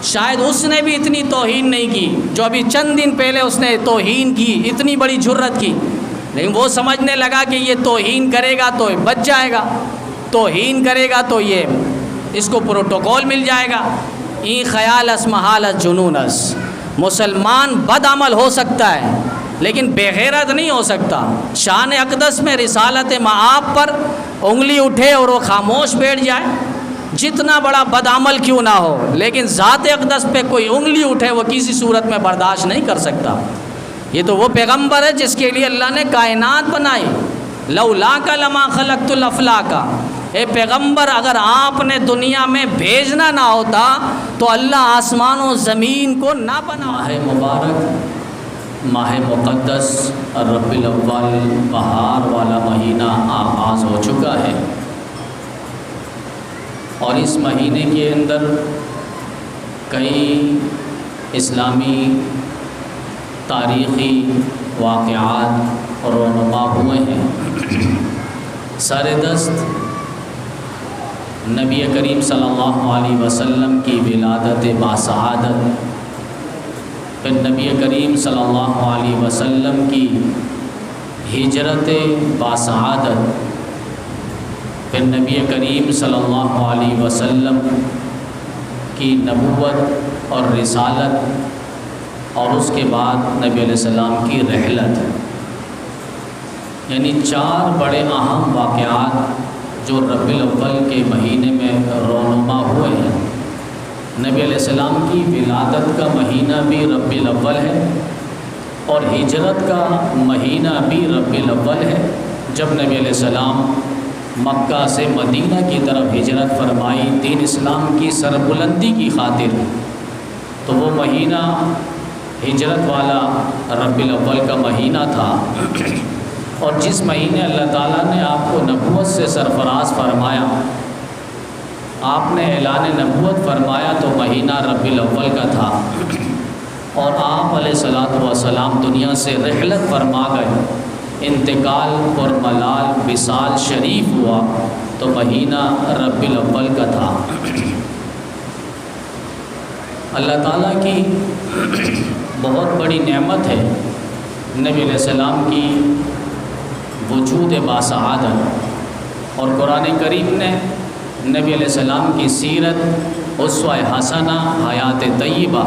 شاید اس نے بھی اتنی توہین نہیں کی جو ابھی چند دن پہلے اس نے توہین کی، اتنی بڑی جرت کی، لیکن وہ سمجھنے لگا کہ یہ توہین کرے گا تو بچ جائے گا، توہین کرے گا تو یہ اس کو پروٹوکول مل جائے گا۔ این خیال اس محال اس جنون اس، مسلمان بد عمل ہو سکتا ہے لیکن بے غیرت نہیں ہو سکتا۔ شان اقدس میں رسالت معاب پر انگلی اٹھے اور وہ خاموش بیٹھ جائے، جتنا بڑا بد عمل کیوں نہ ہو، لیکن ذات اقدس پہ کوئی انگلی اٹھے وہ کسی صورت میں برداشت نہیں کر سکتا۔ یہ تو وہ پیغمبر ہے جس کے لیے اللہ نے کائنات بنائی، لولاک لما خلقت الافلاک۔ اے پیغمبر، اگر آپ نے دنیا میں بھیجنا نہ ہوتا تو اللہ آسمان و زمین کو نہ بنا۔ ماہ مبارک، ماہ مقدس ربیع الاول، بہار والا مہینہ آغاز ہو چکا ہے، اور اس مہینے کے اندر کئی اسلامی تاریخی واقعات رونما ہوئے ہیں۔ سر دست نبی کریم صلی اللہ علیہ وسلم کی ولادت باسعادت، پھر نبی کریم صلی اللہ علیہ وسلم کی ہجرت باسعادت، پھر نبی کریم صلی اللہ علیہ وسلم کی نبوت اور رسالت، اور اس کے بعد نبی علیہ السلام کی رحلت، یعنی 4 بڑے اہم واقعات جو ربیع الاول کے مہینے میں رونما ہوئے ہیں۔ نبی علیہ السلام کی ولادت کا مہینہ بھی ربیع الاول ہے، اور ہجرت کا مہینہ بھی ربیع الاول ہے، جب نبی علیہ السلام مکہ سے مدینہ کی طرف ہجرت فرمائی دین اسلام کی سربلندی کی خاطر، تو وہ مہینہ ہجرت والا ربیع الاول کا مہینہ تھا۔ اور جس مہینے اللہ تعالیٰ نے آپ کو نبوت سے سرفراز فرمایا، آپ نے اعلان نبوت فرمایا، تو مہینہ ربیع الاول کا تھا، اور آپ علیہ الصلوۃ والسلام دنیا سے رحلت فرما گئے، انتقال اور ملال وصال شریف ہوا، تو مہینہ ربیع الاول کا تھا۔ اللہ تعالیٰ کی بہت بڑی نعمت ہے نبی علیہ السلام کی وجود باسعادت، اور قرآن کریم نے نبی علیہ السلام کی سیرت، اسوہ حسنہ، حیات طیبہ،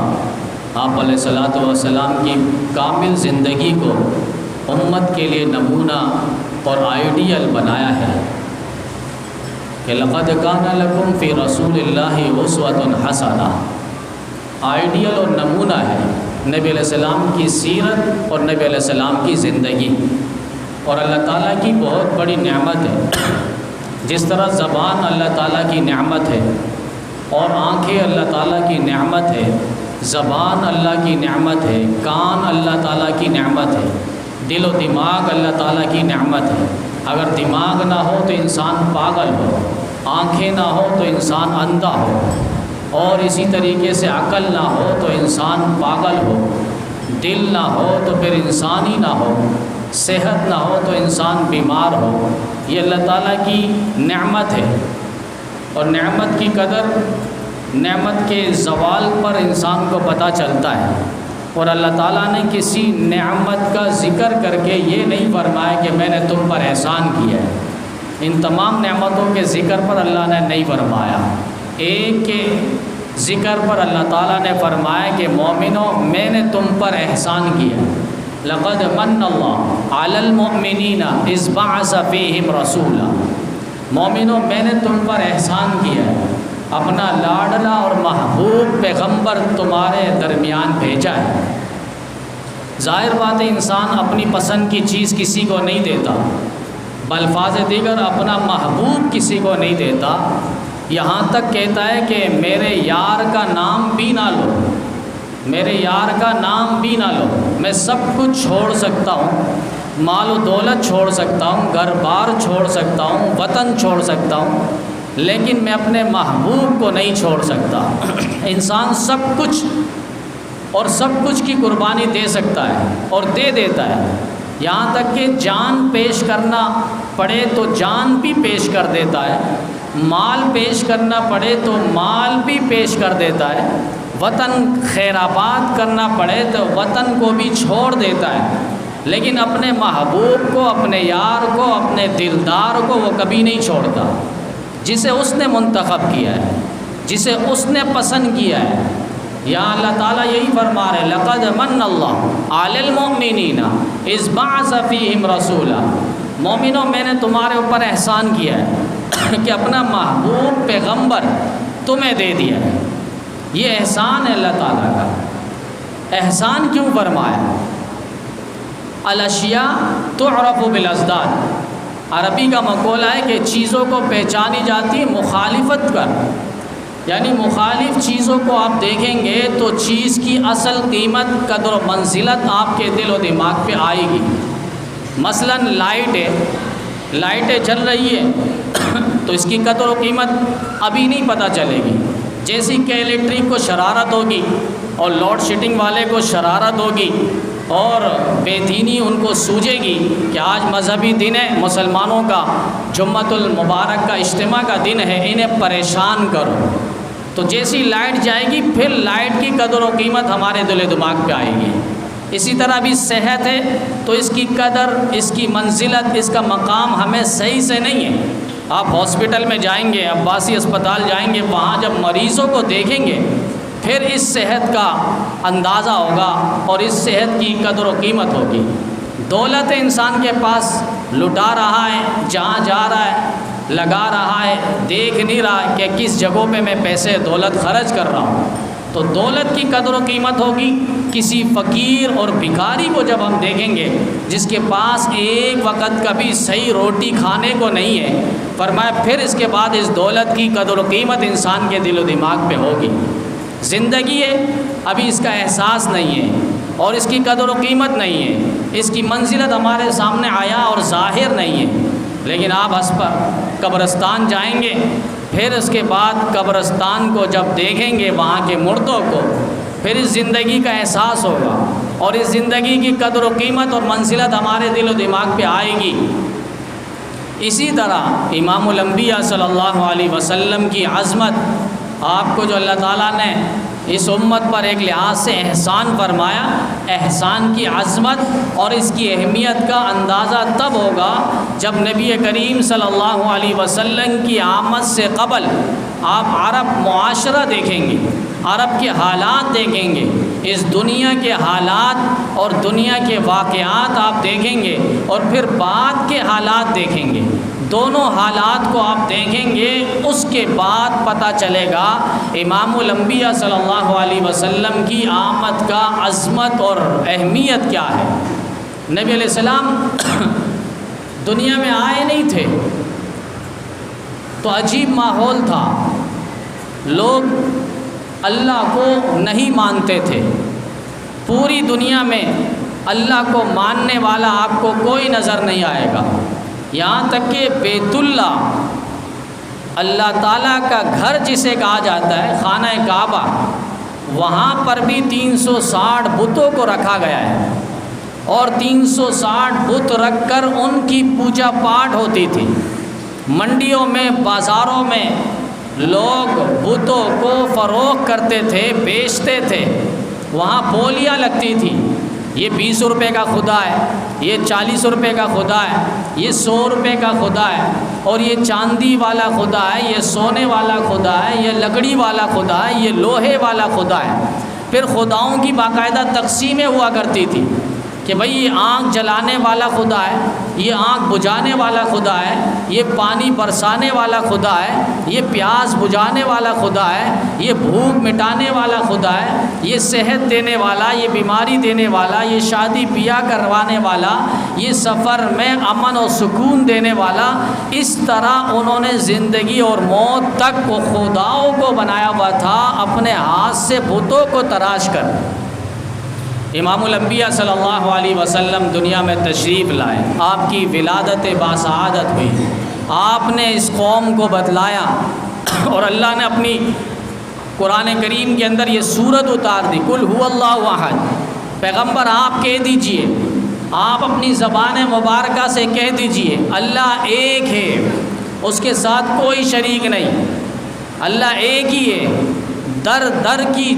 آپ علیہ الصلوۃ والسلام کی کامل زندگی کو امت کے لیے نمونہ اور آئیڈیل بنایا ہے کہ لقد کان لکم فی رسول اللہ اسوۃ حسنہ، آئیڈیل اور نمونہ ہے نبی علیہ السلام کی سیرت اور نبی علیہ السلام کی زندگی۔ اور اللہ تعالیٰ کی بہت بڑی نعمت ہے، جس طرح زبان اللہ تعالیٰ کی نعمت ہے، اور آنکھیں اللہ تعالیٰ کی نعمت ہے، زبان اللہ کی نعمت ہے، کان اللہ تعالیٰ کی نعمت ہے، دل و دماغ اللہ تعالیٰ کی نعمت ہے۔ اگر دماغ نہ ہو تو انسان پاگل ہو، آنکھیں نہ ہو تو انسان اندھا ہو، اور اسی طریقے سے عقل نہ ہو تو انسان پاگل ہو، دل نہ ہو تو پھر انسان ہی نہ ہو، صحت نہ ہو تو انسان بیمار ہو۔ یہ اللہ تعالیٰ کی نعمت ہے، اور نعمت کی قدر نعمت کے زوال پر انسان کو پتہ چلتا ہے۔ اور اللہ تعالیٰ نے کسی نعمت کا ذکر کر کے یہ نہیں فرمایا کہ میں نے تم پر احسان کیا ہے، ان تمام نعمتوں کے ذکر پر اللہ نے نہیں فرمایا، ایک کے ذکر پر اللہ تعالیٰ نے فرمایا کہ مومنوں، میں نے تم پر احسان کیا، لقد من اللہ علی المؤمنین اذ بعث فیہم رسولا، مومنوں میں نے تم پر احسان کیا ہے، اپنا لاڈلا اور محبوب پیغمبر تمہارے درمیان بھیجا ہے۔ ظاہر بات ہے انسان اپنی پسند کی چیز کسی کو نہیں دیتا، بالفاظ دیگر اپنا محبوب کسی کو نہیں دیتا، یہاں تک کہتا ہے کہ میرے یار کا نام بھی نہ لو، میرے یار کا نام بھی نہ لو، میں سب کچھ چھوڑ سکتا ہوں، مال و دولت چھوڑ سکتا ہوں، گھر بار چھوڑ سکتا ہوں، وطن چھوڑ سکتا ہوں، لیکن میں اپنے محبوب کو نہیں چھوڑ سکتا۔ انسان سب کچھ اور سب کچھ کی قربانی دے سکتا ہے اور دے دیتا ہے، یہاں تک کہ جان پیش کرنا پڑے تو جان بھی پیش کر دیتا ہے، مال پیش کرنا پڑے تو مال بھی پیش کر دیتا ہے، وطن خیر آباد کرنا پڑے تو وطن کو بھی چھوڑ دیتا ہے، لیکن اپنے محبوب کو، اپنے یار کو، اپنے دلدار کو وہ کبھی نہیں چھوڑتا، جسے اس نے منتخب کیا ہے، جسے اس نے پسند کیا ہے۔ یہاں اللہ تعالیٰ یہی فرما رہے ہیں، لقد من اللہ علی المؤمنین اذ بعث فیہم رسولا، مومنوں میں نے تمہارے اوپر احسان کیا ہے کہ اپنا محبوب پیغمبر تمہیں دے دیا ہے۔ یہ احسان ہے اللہ تعالیٰ کا۔ احسان کیوں فرمایا؟ الاشیاء تعرف بالازداد، عربی کا مقولہ ہے کہ چیزوں کو پہچانی جاتی ہے مخالفت کر، یعنی مخالف چیزوں کو آپ دیکھیں گے تو چیز کی اصل قیمت، قدر و منزلت آپ کے دل و دماغ پہ آئے گی۔ مثلا لائٹیں جل رہی ہے تو اس کی قدر و قیمت ابھی نہیں پتہ چلے گی، جیسی کہ الیکٹرک کو شرارت ہوگی اور لوڈ شیڈنگ والے کو شرارت ہوگی اور بے دینی ان کو سوجے گی کہ آج مذہبی دن ہے مسلمانوں کا، جمعۃ المبارک کا اجتماع کا دن ہے، انہیں پریشان کرو، تو جیسی لائٹ جائے گی پھر لائٹ کی قدر و قیمت ہمارے دل و دماغ پہ آئے گی۔ اسی طرح بھی صحت ہے تو اس کی قدر، اس کی منزلت، اس کا مقام ہمیں صحیح سے نہیں ہے۔ آپ ہاسپٹل میں جائیں گے، عباسی اسپتال جائیں گے، وہاں جب مریضوں کو دیکھیں گے پھر اس صحت کا اندازہ ہوگا اور اس صحت کی قدر و قیمت ہوگی۔ دولت انسان کے پاس، لٹا رہا ہے، جہاں جا رہا ہے لگا رہا ہے، دیکھ نہیں رہا کہ کس جگہوں پہ میں پیسے دولت خرچ کر رہا ہوں، تو دولت کی قدر و قیمت ہوگی۔ کسی فقیر اور بھکاری کو جب ہم دیکھیں گے جس کے پاس ایک وقت کا بھی صحیح روٹی کھانے کو نہیں ہے، فرمایا پھر اس کے بعد اس دولت کی قدر و قیمت انسان کے دل و دماغ پہ ہوگی۔ زندگی ہے، ابھی اس کا احساس نہیں ہے اور اس کی قدر و قیمت نہیں ہے، اس کی منزلت ہمارے سامنے آیا اور ظاہر نہیں ہے، لیکن آپ قبرستان جائیں گے، پھر اس کے بعد قبرستان کو جب دیکھیں گے، وہاں کے مردوں کو، پھر اس زندگی کا احساس ہوگا اور اس زندگی کی قدر و قیمت اور منزلت ہمارے دل و دماغ پہ آئے گی۔ اسی طرح امام الانبیاء صلی اللہ علیہ وسلم کی عظمت، آپ کو جو اللہ تعالیٰ نے اس امت پر ایک لحاظ سے احسان فرمایا، احسان کی عظمت اور اس کی اہمیت کا اندازہ تب ہوگا جب نبی کریم صلی اللہ علیہ وسلم کی آمد سے قبل آپ عرب معاشرہ دیکھیں گے، عرب کے حالات دیکھیں گے، اس دنیا کے حالات اور دنیا کے واقعات آپ دیکھیں گے اور پھر بعد کے حالات دیکھیں گے، دونوں حالات کو آپ دیکھیں گے، اس کے بعد پتہ چلے گا امام الانبیاء صلی اللہ علیہ وسلم کی آمد کا عظمت اور اہمیت کیا ہے۔ نبی علیہ السلام دنیا میں آئے نہیں تھے تو عجیب ماحول تھا، لوگ اللہ کو نہیں مانتے تھے، پوری دنیا میں اللہ کو ماننے والا آپ کو کوئی نظر نہیں آئے گا، یہاں تک کہ بیت اللہ، اللہ تعالیٰ کا گھر جسے کہا جاتا ہے، خانہ کعبہ، وہاں پر بھی 360 بتوں کو رکھا گیا ہے اور 360 بت رکھ کر ان کی پوجا پاٹ ہوتی تھی۔ منڈیوں میں، بازاروں میں لوگ بتوں کو فروخت کرتے تھے، بیچتے تھے، وہاں بولیاں لگتی تھیں، یہ 20 روپے کا خدا ہے، یہ 40 روپے کا خدا ہے، یہ 100 روپے کا خدا ہے، اور یہ چاندی والا خدا ہے، یہ سونے والا خدا ہے، یہ لکڑی والا خدا ہے، یہ لوہے والا خدا ہے۔ پھر خداؤں کی باقاعدہ تقسیمیں ہوا کرتی تھی کہ بھئی یہ آنکھ جلانے والا خدا ہے، یہ آنکھ بجھانے والا خدا ہے، یہ پانی برسانے والا خدا ہے، یہ پیاس بجھانے والا خدا ہے، یہ بھوک مٹانے والا خدا ہے، یہ صحت دینے والا، یہ بیماری دینے والا، یہ شادی بیاہ کروانے والا، یہ سفر میں امن و سکون دینے والا۔ اس طرح انہوں نے زندگی اور موت تک وہ خداؤں کو بنایا ہوا تھا، اپنے ہاتھ سے بتوں کو تراش کر۔ امام الانبیاء صلی اللہ علیہ وسلم دنیا میں تشریف لائے، آپ کی ولادت باسعادت ہوئی، آپ نے اس قوم کو بتلایا اور اللہ نے اپنی قرآن کریم کے اندر یہ سورت اتار دی، قل هو اللہ احد۔ پیغمبر آپ کہہ دیجئے، آپ اپنی زبان مبارکہ سے کہہ دیجئے، اللہ ایک ہے، اس کے ساتھ کوئی شریک نہیں، اللہ ایک ہی ہے، در در کی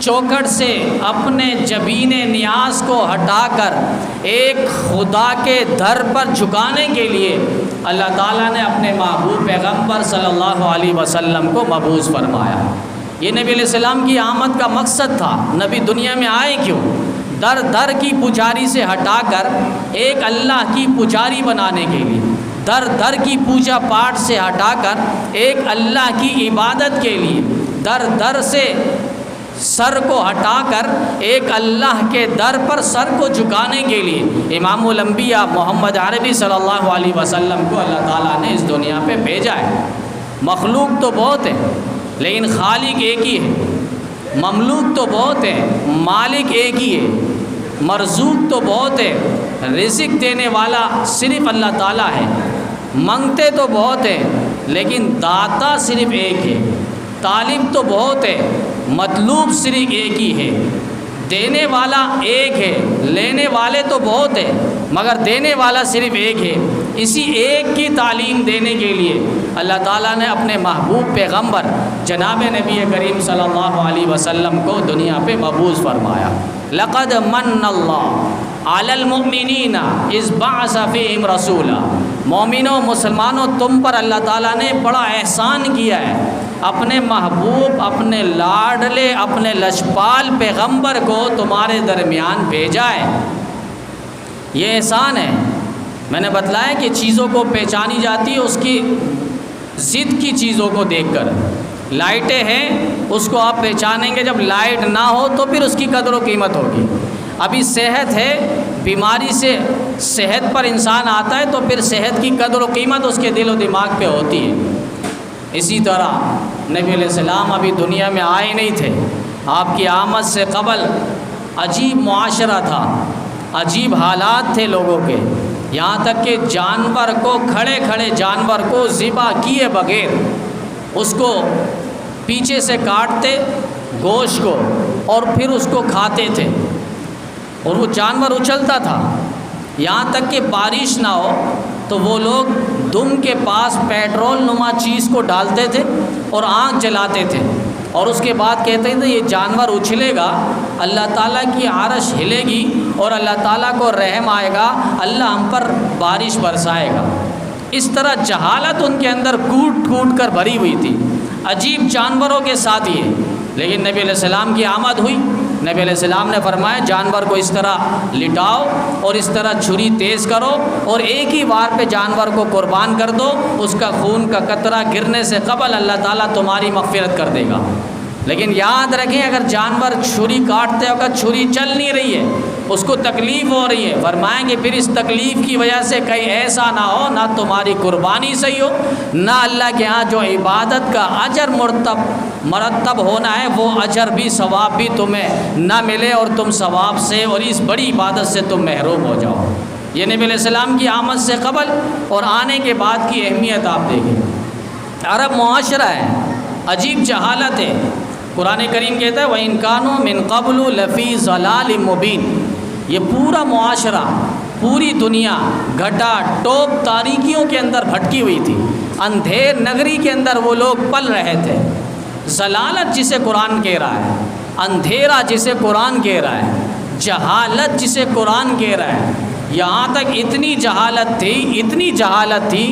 چوکھٹ سے اپنے جبین نیاز کو ہٹا کر ایک خدا کے در پر جھکانے کے لیے اللہ تعالیٰ نے اپنے محبوب پیغمبر صلی اللہ علیہ وسلم کو مبعوث فرمایا۔ یہ نبی علیہ السلام کی آمد کا مقصد تھا۔ نبی دنیا میں آئے کیوں؟ در در کی پجاری سے ہٹا کر ایک اللہ کی پجاری بنانے کے لیے، در در کی پوجا پاٹ سے ہٹا کر ایک اللہ کی عبادت کے لیے، در در سے سر کو ہٹا کر ایک اللہ کے در پر سر کو جھکانے کے لیے امام الانبیاء محمد عربی صلی اللہ علیہ وسلم کو اللہ تعالیٰ نے اس دنیا پہ بھیجا ہے۔ مخلوق تو بہت ہے لیکن خالق ایک ہی ہے، مملوک تو بہت ہے مالک ایک ہی ہے، مرزوق تو بہت ہے رزق دینے والا صرف اللہ تعالیٰ ہے، منگتے تو بہت ہیں لیکن داتا صرف ایک ہے، طالب تو بہت ہے مطلوب صرف ایک ہی ہے، دینے والا ایک ہے، لینے والے تو بہت ہیں مگر دینے والا صرف ایک ہے۔ اسی ایک کی تعلیم دینے کے لیے اللہ تعالیٰ نے اپنے محبوب پیغمبر جناب نبی کریم صلی اللہ علیہ وسلم کو دنیا پہ مبعوث فرمایا۔ لقد من اللہ علی المؤمنین اذ بعث فیہم رسولا، مومنوں مسلمانوں تم پر اللہ تعالیٰ نے بڑا احسان کیا ہے، اپنے محبوب اپنے لاڈلے اپنے لجپال پیغمبر کو تمہارے درمیان بھیجا ہے۔ یہ احسان ہے۔ میں نے بتلایا کہ چیزوں کو پہچانی جاتی ہے اس کی ضد کی چیزوں کو دیکھ کر۔ لائٹیں ہیں اس کو آپ پہچانیں گے، جب لائٹ نہ ہو تو پھر اس کی قدر و قیمت ہوگی۔ ابھی صحت ہے، بیماری سے صحت پر انسان آتا ہے تو پھر صحت کی قدر و قیمت اس کے دل و دماغ پہ ہوتی ہے۔ اسی طرح نبی علیہ السلام ابھی دنیا میں آئے نہیں تھے، آپ کی آمد سے قبل عجیب معاشرہ تھا، عجیب حالات تھے لوگوں کے، یہاں تک کہ جانور کو کھڑے کھڑے جانور کو ذبح کیے بغیر اس کو پیچھے سے کاٹتے گوشت کو اور پھر اس کو کھاتے تھے، اور وہ جانور اچھلتا تھا، یہاں تک کہ بارش نہ ہو تو وہ لوگ دم کے پاس پیٹرول نما چیز کو ڈالتے تھے اور آنکھ جلاتے تھے، اور اس کے بعد کہتے تھے یہ جانور اچھلے گا اللہ تعالیٰ کی عرش ہلے گی اور اللہ تعالیٰ کو رحم آئے گا، اللہ ہم پر بارش برسائے گا۔ اس طرح جہالت ان کے اندر کوٹ کوٹ کر بھری ہوئی تھی، عجیب جانوروں کے ساتھ یہ۔ لیکن نبی علیہ السلام کی آمد ہوئی، نبی علیہ السلام نے فرمایا جانور کو اس طرح لٹاؤ اور اس طرح چھری تیز کرو اور ایک ہی بار پہ جانور کو قربان کر دو، اس کا خون کا قطرہ گرنے سے قبل اللہ تعالیٰ تمہاری مغفرت کر دے گا۔ لیکن یاد رکھیں اگر جانور چھری کاٹتے وقت چھری چل نہیں رہی ہے، اس کو تکلیف ہو رہی ہے، فرمائیں کہ پھر اس تکلیف کی وجہ سے کہیں ایسا نہ ہو نہ تمہاری قربانی صحیح ہو، نہ اللہ کے ہاں جو عبادت کا اجر مرتب ہونا ہے وہ اجر بھی ثواب بھی تمہیں نہ ملے اور تم ثواب سے اور اس بڑی عبادت سے تم محروم ہو جاؤ۔ یہ نبی علیہ السلام کی آمد سے قبل اور آنے کے بعد کی اہمیت آپ دیکھیں۔ عرب معاشرہ ہے، عجیب جہالت ہے۔ قرآن کریم کہتا ہے وَإِن كَانُوا مِن قَبْلُ لَفِي ضَلَالٍ مُبِينٍ، یہ پورا معاشرہ پوری دنیا گھٹا ٹوپ تاریکیوں کے اندر بھٹکی ہوئی تھی، اندھیر نگری کے اندر وہ لوگ پل رہے تھے۔ ضلالت جسے قرآن کہہ رہا ہے، اندھیرا جسے قرآن کہہ رہا ہے، جہالت جسے قرآن کہہ رہا ہے، یہاں تک اتنی جہالت تھی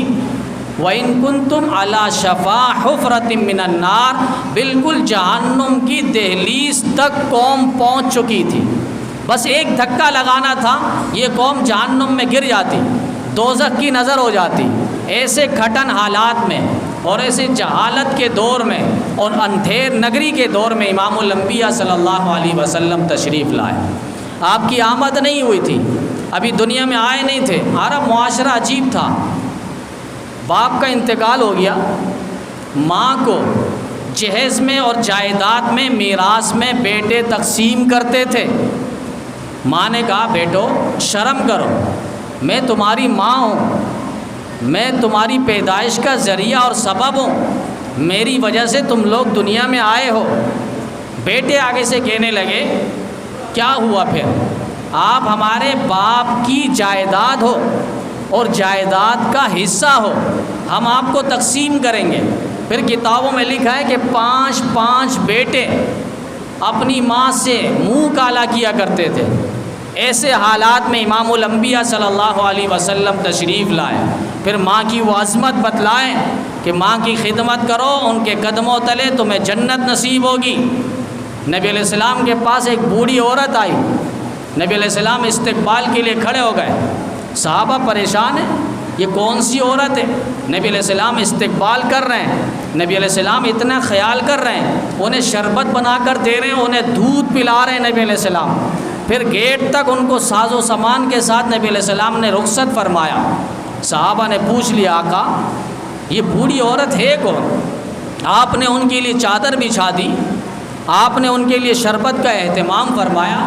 وَإِن كُنتُمْ عَلَى شَفَا حُفْرَةٍ مِّنَ النَّارِ، بالکل جہنم کی دہلیز تک قوم پہنچ چکی تھی، بس ایک دھکا لگانا تھا یہ قوم جہنم میں گر جاتی، دوزخ کی نظر ہو جاتی۔ ایسے کھٹن حالات میں اور ایسے جہالت کے دور میں اور اندھیر نگری کے دور میں امام الانبیاء صلی اللہ علیہ وسلم تشریف لائے۔ آپ کی آمد نہیں ہوئی تھی، ابھی دنیا میں آئے نہیں تھے۔ عرب معاشرہ عجیب تھا، باپ کا انتقال ہو گیا، ماں کو جہیز میں اور جائیداد میں میراث میں بیٹے تقسیم کرتے تھے۔ ماں نے کہا بیٹو شرم کرو، میں تمہاری ماں ہوں، میں تمہاری پیدائش کا ذریعہ اور سبب ہوں، میری وجہ سے تم لوگ دنیا میں آئے ہو۔ بیٹے آگے سے کہنے لگے کیا ہوا پھر، آپ ہمارے باپ کی جائیداد ہو اور جائیداد کا حصہ ہو، ہم آپ کو تقسیم کریں گے۔ پھر کتابوں میں لکھا ہے کہ 5 بیٹے اپنی ماں سے منہ کالا کیا کرتے تھے۔ ایسے حالات میں امام الانبیاء صلی اللہ علیہ وسلم تشریف لائے، پھر ماں کی وہ عظمت بتلائیں کہ ماں کی خدمت کرو، ان کے قدموں تلے تمہیں جنت نصیب ہوگی۔ نبی علیہ السلام کے پاس ایک بوڑھی عورت آئی، نبی علیہ السلام استقبال کے لیے کھڑے ہو گئے، صحابہ پریشان ہیں، یہ کون سی عورت ہے؟ نبی علیہ السلام استقبال کر رہے ہیں، نبی علیہ السلام اتنا خیال کر رہے ہیں، انہیں شربت بنا کر دے رہے ہیں، انہیں دودھ پلا رہے ہیں نبی علیہ السلام۔ پھر گیٹ تک ان کو ساز و سامان کے ساتھ نبی علیہ السلام نے رخصت فرمایا۔ صحابہ نے پوچھ لیا، آقا یہ بوڑھی عورت ہے کون؟ آپ نے ان کے لیے چادر بچھا دی، آپ نے ان کے لیے شربت کا اہتمام فرمایا،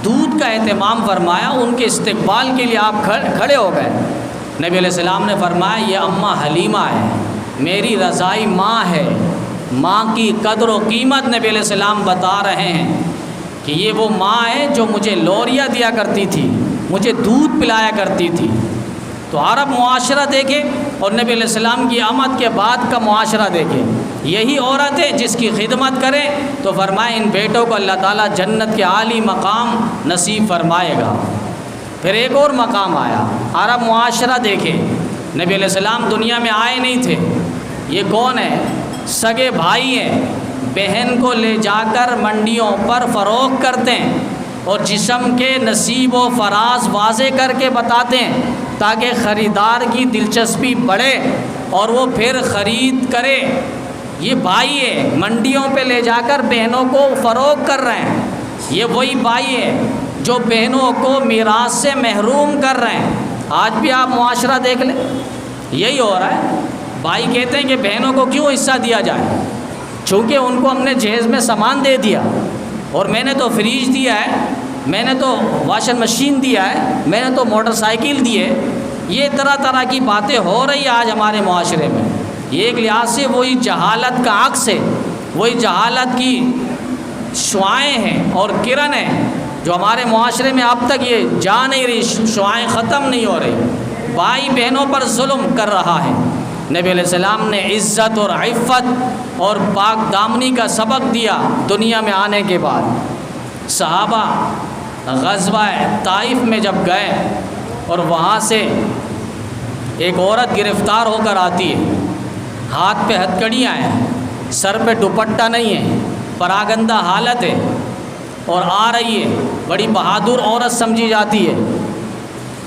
دودھ کا اہتمام فرمایا، ان کے استقبال کے لیے آپ کھڑے ہو گئے۔ نبی علیہ السلام نے فرمایا یہ اماں حلیمہ ہے، میری رضائی ماں ہے۔ ماں کی قدر و قیمت نبی علیہ السلام بتا رہے ہیں کہ یہ وہ ماں ہے جو مجھے لوریاں دیا کرتی تھی، مجھے دودھ پلایا کرتی تھی۔ تو عرب معاشرہ دیکھے اور نبی علیہ السلام کی آمد کے بعد کا معاشرہ دیکھے، یہی عورت ہے جس کی خدمت کرے تو فرمائے ان بیٹوں کو اللہ تعالیٰ جنت کے عالی مقام نصیب فرمائے گا۔ پھر ایک اور مقام آیا، عرب معاشرہ دیکھے، نبی علیہ السلام دنیا میں آئے نہیں تھے، یہ کون ہے؟ سگے بھائی ہیں، بہن کو لے جا کر منڈیوں پر فروخت کرتے ہیں اور جسم کے نصیب و فراز واضح کر کے بتاتے ہیں تاکہ خریدار کی دلچسپی بڑھے اور وہ پھر خرید کرے۔ یہ بھائی ہے، منڈیوں پہ لے جا کر بہنوں کو فروخت کر رہے ہیں، یہ وہی بھائی ہے جو بہنوں کو میراث سے محروم کر رہے ہیں۔ آج بھی آپ معاشرہ دیکھ لیں، یہی ہو رہا ہے۔ بھائی کہتے ہیں کہ بہنوں کو کیوں حصہ دیا جائے، چونکہ ان کو ہم نے جہیز میں سامان دے دیا، اور میں نے تو فریج دیا ہے، میں نے تو واشنگ مشین دیا ہے، میں نے تو موٹر سائیکل دی ہے۔ یہ طرح طرح کی باتیں ہو رہی آج ہمارے معاشرے میں۔ یہ ایک لحاظ سے وہی جہالت کا عکس ہے، وہی جہالت کی شعاعیں ہیں اور کرن ہیں جو ہمارے معاشرے میں اب تک یہ جا نہیں رہی، شعاعیں ختم نہیں ہو رہی۔ بھائی بہنوں پر ظلم کر رہا ہے۔ نبی علیہ السلام نے عزت اور عفت اور پاک دامنی کا سبق دیا دنیا میں آنے کے بعد۔ صحابہ غزوہ طائف میں جب گئے اور وہاں سے ایک عورت گرفتار ہو کر آتی ہے، ہاتھ پہ ہتھکڑیاں ہیں، سر پہ دوپٹہ نہیں ہے، پراگندہ حالت ہے اور آ رہی ہے، بڑی بہادر عورت سمجھی جاتی ہے۔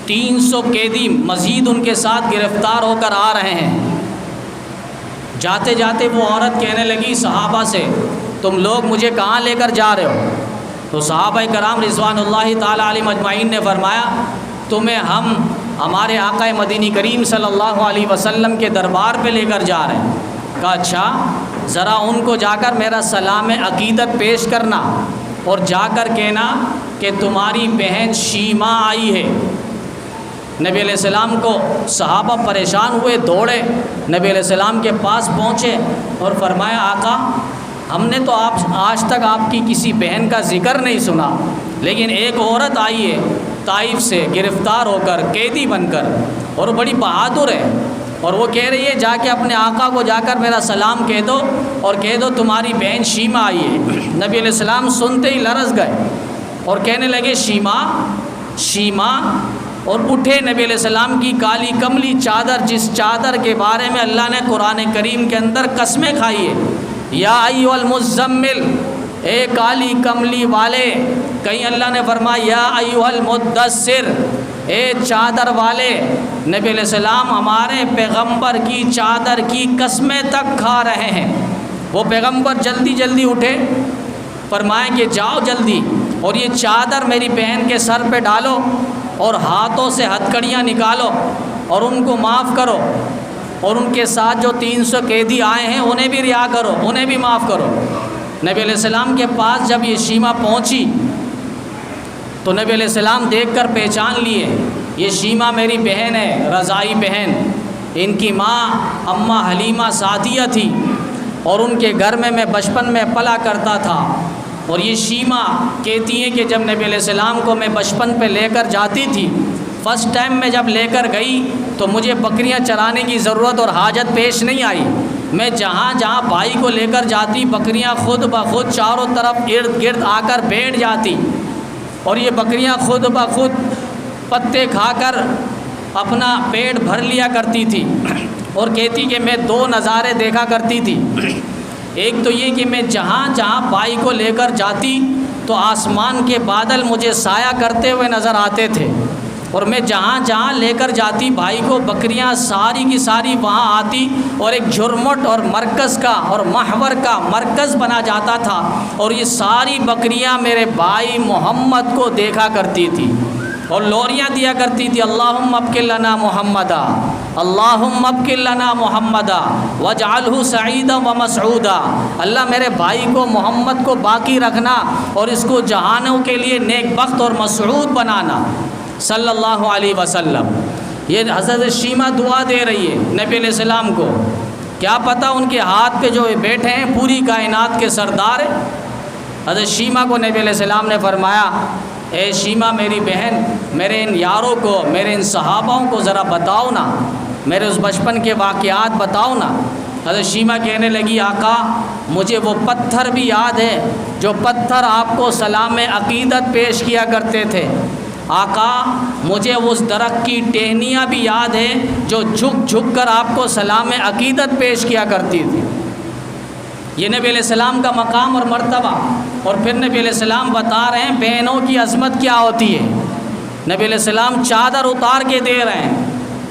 300 قیدی مزید ان کے ساتھ گرفتار ہو کر آ رہے ہیں۔ جاتے جاتے وہ عورت کہنے لگی صحابہ سے، تم لوگ مجھے کہاں لے کر جا رہے ہو؟ تو صحابہ کرام رضوان اللہ تعالیٰ علیہ مجمعین نے فرمایا، تمہیں ہم ہمارے آقا مدینی کریم صلی اللہ علیہ وسلم کے دربار پہ لے کر جا رہے ہیں۔ کہا اچھا، ذرا ان کو جا کر میرا سلام عقیدت پیش کرنا اور جا کر کہنا کہ تمہاری بہن شیما آئی ہے۔ نبی علیہ السلام کو صحابہ پریشان ہوئے، دوڑے نبی علیہ السلام کے پاس پہنچے اور فرمایا آقا ہم نے تو آج تک آپ کی کسی بہن کا ذکر نہیں سنا، لیکن ایک عورت آئی ہے طائف سے گرفتار ہو کر، قیدی بن کر، اور بڑی بہادر ہے، اور وہ کہہ رہی ہے جا کے اپنے آقا کو جا کر میرا سلام کہہ دو اور کہہ دو تمہاری بہن شیما آئی ہے۔ نبی علیہ السلام سنتے ہی لرز گئے اور کہنے لگے شیما شیما، اور اٹھے نبی علیہ السلام کی کالی کملی چادر، جس چادر کے بارے میں اللہ نے قرآن کریم کے اندر قسمیں کھائی ہے، یا ایھا المزمل، اے کالی کملی والے، کہیں اللہ نے فرمایا یا ایھا المدثر، اے چادر والے۔ نبی علیہ السلام ہمارے پیغمبر کی چادر کی قسمیں تک کھا رہے ہیں۔ وہ پیغمبر جلدی جلدی اٹھے، فرمائیں کہ جاؤ جلدی اور یہ چادر میری بہن کے سر پہ ڈالو اور ہاتھوں سے ہتھکڑیاں نکالو اور ان کو معاف کرو، اور ان کے ساتھ جو 300 قیدی آئے ہیں انہیں بھی رہا کرو، انہیں بھی معاف کرو۔ نبی علیہ السلام کے پاس جب یہ شیما پہنچی تو نبی علیہ السلام دیکھ کر پہچان لیے، یہ شیما میری بہن ہے، رضائی بہن۔ ان کی ماں اماں حلیمہ سعدیہ تھی اور ان کے گھر میں بچپن میں پلا کرتا تھا، اور یہ شیما کہتی ہیں کہ جب نبی علیہ السلام کو میں بچپن پہ لے کر جاتی تھی، فرسٹ ٹائم میں جب لے کر گئی تو مجھے بکریاں چرانے کی ضرورت اور حاجت پیش نہیں آئی، میں جہاں جہاں بھائی کو لے کر جاتی بکریاں خود بخود چاروں طرف ارد گرد آ کر بیٹھ جاتی، اور یہ بکریاں خود بخود پتے کھا کر اپنا پیٹ بھر لیا کرتی تھی، اور کہتی کہ میں 2 نظارے دیکھا کرتی تھی۔ ایک تو یہ کہ میں جہاں جہاں بھائی کو لے کر جاتی تو آسمان کے بادل مجھے سایہ کرتے ہوئے نظر آتے تھے، اور میں جہاں جہاں لے کر جاتی بھائی کو بکریاں ساری کی ساری وہاں آتی، اور ایک جھرمٹ اور مرکز کا اور محور کا مرکز بنا جاتا تھا، اور یہ ساری بکریاں میرے بھائی محمد کو دیکھا کرتی تھی اور لوریاں دیا کرتی تھی، اللہم ابکل لنا محمدا، اللہم ابکل لنا محمدا واجعلہ سعیدا ومسعودا، اللہ میرے بھائی کو محمد کو باقی رکھنا اور اس کو جہانوں کے لیے نیک بخت اور مسعود بنانا صلی اللہ علیہ وسلم۔ یہ حضرت شیمہ دعا دے رہی ہے نبی علیہ السلام کو، کیا پتہ ان کے ہاتھ پہ جو بیٹھے ہیں پوری کائنات کے سردار ہیں۔ حضرت شیمہ کو نبی علیہ السلام نے فرمایا، اے شیمہ میری بہن، میرے ان یاروں کو، میرے ان صحاباؤں کو ذرا بتاؤ نا، میرے اس بچپن کے واقعات بتاؤ نا۔ حضرت شیمہ کہنے لگی، آقا مجھے وہ پتھر بھی یاد ہے جو پتھر آپ کو سلام عقیدت پیش کیا کرتے تھے، آقا مجھے اس درخت کی ٹہنیاں بھی یاد ہیں جو جھک جھک کر آپ کو سلام عقیدت پیش کیا کرتی تھی۔ یہ نبی علیہ السلام کا مقام اور مرتبہ، اور پھر نبی علیہ السلام بتا رہے ہیں بہنوں کی عظمت کیا ہوتی ہے۔ نبی علیہ السلام چادر اتار کے دے رہے ہیں،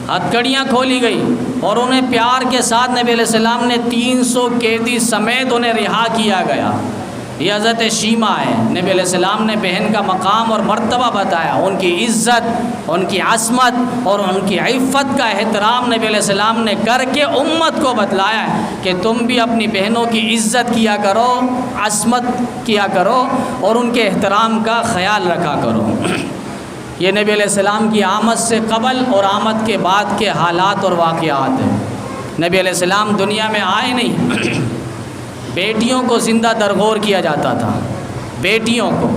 ہتھکڑیاں کھولی گئی، اور انہیں پیار کے ساتھ نبی علیہ السلام نے 300 قیدی سمیت انہیں رہا کیا گیا۔ یہ حضرت شیمہ ہے، نبی علیہ السلام نے بہن کا مقام اور مرتبہ بتایا، ان کی عزت، ان کی عصمت اور ان کی عفت کا احترام نبی علیہ السلام نے کر کے امت کو بتلایا ہے کہ تم بھی اپنی بہنوں کی عزت کیا کرو، عصمت کیا کرو، اور ان کے احترام کا خیال رکھا کرو۔ یہ نبی علیہ السلام کی آمد سے قبل اور آمد کے بعد کے حالات اور واقعات ہیں۔ نبی علیہ السلام دنیا میں آئے نہیں، بیٹیوں کو زندہ درگور کیا جاتا تھا، بیٹیوں کو،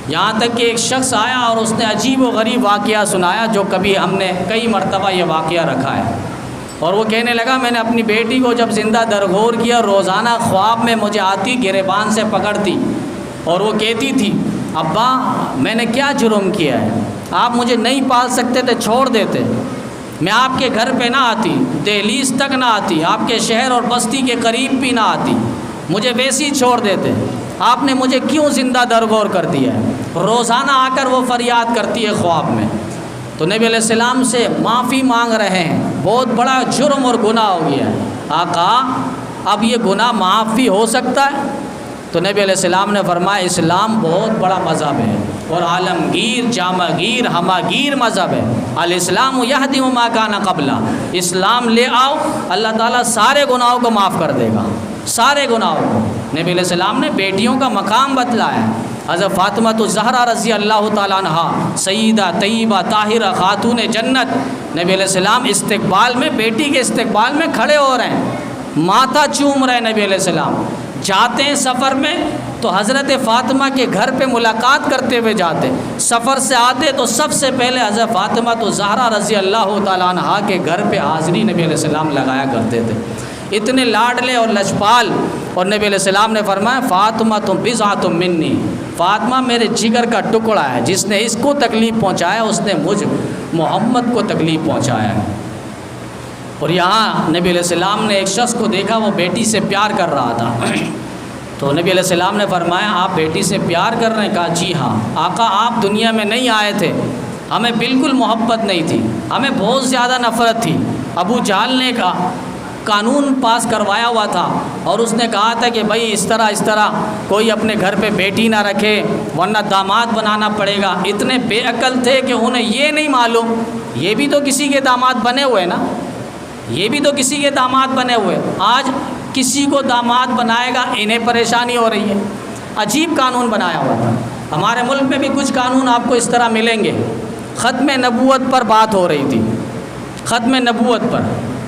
یہاں تک کہ ایک شخص آیا اور اس نے عجیب و غریب واقعہ سنایا جو کبھی ہم نے کئی مرتبہ یہ واقعہ رکھا ہے، اور وہ کہنے لگا میں نے اپنی بیٹی کو جب زندہ درگور کیا، روزانہ خواب میں مجھے آتی، گریبان سے پکڑتی، اور وہ کہتی تھی ابا میں نے کیا جرم کیا ہے، آپ مجھے نہیں پال سکتے تھے، چھوڑ دیتے، میں آپ کے گھر پہ نہ آتی، دہلیز تک نہ آتی، آپ کے شہر اور بستی کے قریب بھی نہ آتی، مجھے ویسے ہی چھوڑ دیتے، آپ نے مجھے کیوں زندہ درگور کر دیا ہے۔ روزانہ آ کر وہ فریاد کرتی ہے خواب میں۔ تو نبی علیہ السلام سے معافی مانگ رہے ہیں، بہت بڑا جرم اور گناہ ہو گیا ہے، آقا اب یہ گناہ معافی ہو سکتا ہے؟ تو نبی علیہ السلام نے فرمایا اسلام بہت بڑا مذہب ہے اور عالمگیر جامگیر ہماگیر مذہب ہے، الاسلام یہدم ما کان قبلہ، اسلام لے آؤ اللہ تعالیٰ سارے گناہوں کو معاف کر دے گا، سارے گناہوں کو۔ نبی علیہ السلام نے بیٹیوں کا مقام بتلایا ہے۔ حضرت فاطمہ الزہرا رضی اللہ تعالیٰ عنہا سیدہ طیبہ طاہرہ خاتون جنت، نبی علیہ السلام استقبال میں، بیٹی کے استقبال میں کھڑے ہو رہے ہیں، ماتھا چوم رہے ہیں نبی علیہ السلام، جاتے ہیں سفر میں تو حضرت فاطمہ کے گھر پہ ملاقات کرتے ہوئے جاتے، سفر سے آتے تو سب سے پہلے حضرت فاطمہ الزہرا رضی اللہ تعالیٰ عنہا کے گھر پہ حاضری نبی علیہ السلام لگایا کرتے تھے، اتنے لاڈلے اور لجپال۔ اور نبی علیہ السلام نے فرمایا فاطمہ تم بضعۃ منی، فاطمہ میرے جگر کا ٹکڑا ہے، جس نے اس کو تکلیف پہنچایا اس نے مجھ محمد کو تکلیف پہنچایا ہے۔ اور یہاں نبی علیہ السلام نے ایک شخص کو دیکھا وہ بیٹی سے پیار کر رہا تھا، تو نبی علیہ السلام نے فرمایا آپ بیٹی سے پیار کر رہے ہیں؟ کہا جی ہاں۔ آقا آپ دنیا میں نہیں آئے تھے، ہمیں بالکل محبت نہیں تھی، ہمیں بہت زیادہ نفرت تھی، ابو جہل نے کہا قانون پاس کروایا ہوا تھا اور اس نے کہا تھا کہ بھائی اس طرح کوئی اپنے گھر پہ بیٹی نہ رکھے ورنہ داماد بنانا پڑے گا۔ اتنے بے عقل تھے کہ انہیں یہ نہیں معلوم یہ بھی تو کسی کے داماد بنے ہوئے نا، یہ بھی تو کسی کے داماد بنے ہوئے، آج کسی کو داماد بنائے گا انہیں پریشانی ہو رہی ہے۔ عجیب قانون بنایا ہوا تھا۔ ہمارے ملک میں بھی کچھ قانون آپ کو اس طرح ملیں گے۔ ختم نبوت پر بات ہو رہی تھی، ختم نبوت پر،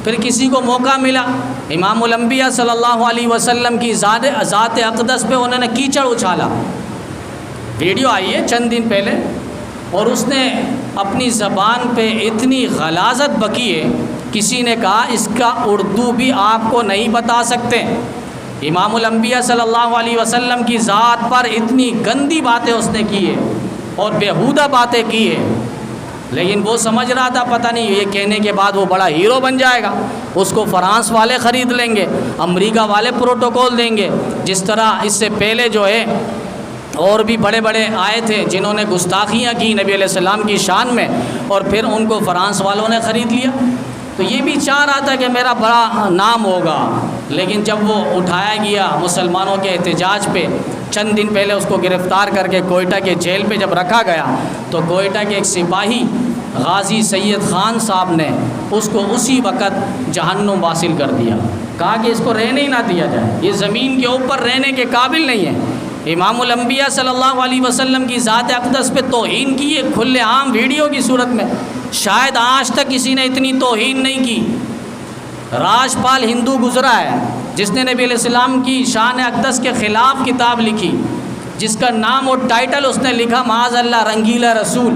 پھر کسی کو موقع ملا امام الانبیاء صلی اللہ علیہ وسلم کی ذات اقدس پہ انہوں نے کیچڑ اچھالا، ویڈیو آئی ہے چند دن پہلے، اور اس نے اپنی زبان پہ اتنی غلاظت بکی ہے کسی نے کہا اس کا اردو بھی آپ کو نہیں بتا سکتے۔ امام الانبیاء صلی اللہ علیہ وسلم کی ذات پر اتنی گندی باتیں اس نے کی ہے اور بیہودہ باتیں کی ہے، لیکن وہ سمجھ رہا تھا پتہ نہیں یہ کہنے کے بعد وہ بڑا ہیرو بن جائے گا، اس کو فرانس والے خرید لیں گے، امریکہ والے پروٹوکول دیں گے، جس طرح اس سے پہلے جو ہے اور بھی بڑے بڑے آئے تھے جنہوں نے گستاخیاں کی نبی علیہ السلام کی شان میں، اور پھر ان کو فرانس والوں نے خرید لیا۔ تو یہ بھی چاہ رہا تھا کہ میرا بڑا نام ہوگا، لیکن جب وہ اٹھایا گیا مسلمانوں کے احتجاج پہ، چند دن پہلے اس کو گرفتار کر کے کوئٹہ کے جیل پہ جب رکھا گیا تو کوئٹہ کے ایک سپاہی غازی سید خان صاحب نے اس کو اسی وقت جہنم واصل کر دیا، کہا کہ اس کو رہنے ہی نہ دیا جائے، یہ زمین کے اوپر رہنے کے قابل نہیں ہے۔ امام الانبیاء صلی اللہ علیہ وسلم کی ذات اقدس پہ توہین کی ہے کھلے عام ویڈیو کی صورت میں، شاید آج تک کسی نے اتنی توہین نہیں کی۔ راجپال ہندو گزرا ہے جس نے نبی علیہ السلام کی شان اقدس کے خلاف کتاب لکھی، جس کا نام اور ٹائٹل اس نے لکھا معاذ اللہ رنگیلا رسول،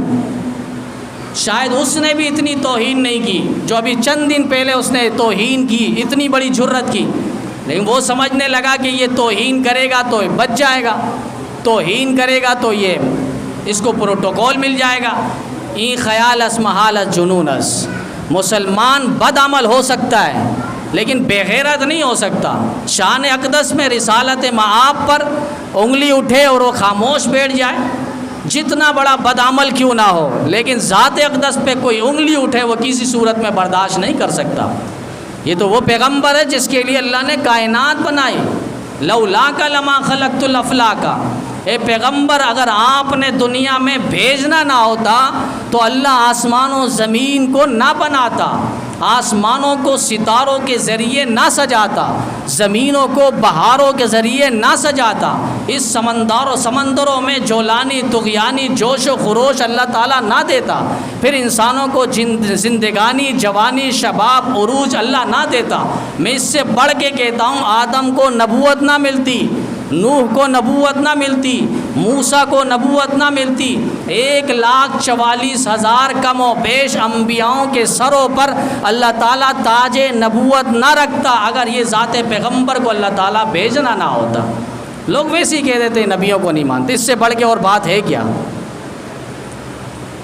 شاید اس نے بھی اتنی توہین نہیں کی جو ابھی چند دن پہلے اس نے توہین کی، اتنی بڑی جرت کی، لیکن وہ سمجھنے لگا کہ یہ توہین کرے گا تو بچ جائے گا، توہین کرے گا تو یہ اس کو پروٹوکول مل جائے گا۔ این خیال اس محالت جنونس، مسلمان بد عمل ہو سکتا ہے لیکن بے غیرت نہیں ہو سکتا۔ شان اقدس میں رسالت معاب پر انگلی اٹھے اور وہ خاموش بیٹھ جائے، جتنا بڑا بد عمل کیوں نہ ہو، لیکن ذات اقدس پہ کوئی انگلی اٹھے وہ کسی صورت میں برداشت نہیں کر سکتا۔ یہ تو وہ پیغمبر ہے جس کے لیے اللہ نے کائنات بنائی، لولاک لما خلقت الافلاک۔ اے پیغمبر اگر آپ نے دنیا میں بھیجنا نہ ہوتا تو اللہ آسمان و زمین کو نہ بناتا، آسمانوں کو ستاروں کے ذریعے نہ سجاتا، زمینوں کو بہاروں کے ذریعے نہ سجاتا، اس سمندروں میں جولانی طغیانی جوش و خروش اللہ تعالیٰ نہ دیتا، پھر انسانوں کو زندگانی جوانی شباب عروج اللہ نہ دیتا۔ میں اس سے بڑھ کے کہتا ہوں آدم کو نبوت نہ ملتی، نوح کو نبوت نہ ملتی، موسیٰ کو نبوت نہ ملتی، 1,44,000 کم و بیش انبیاؤں کے سروں پر اللہ تعالیٰ تاج نبوت نہ رکھتا اگر یہ ذات پیغمبر کو اللہ تعالیٰ بھیجنا نہ ہوتا۔ لوگ ویسے ہی کہہ دیتے ہیں نبیوں کو نہیں مانتے، اس سے بڑھ کے اور بات ہے کیا؟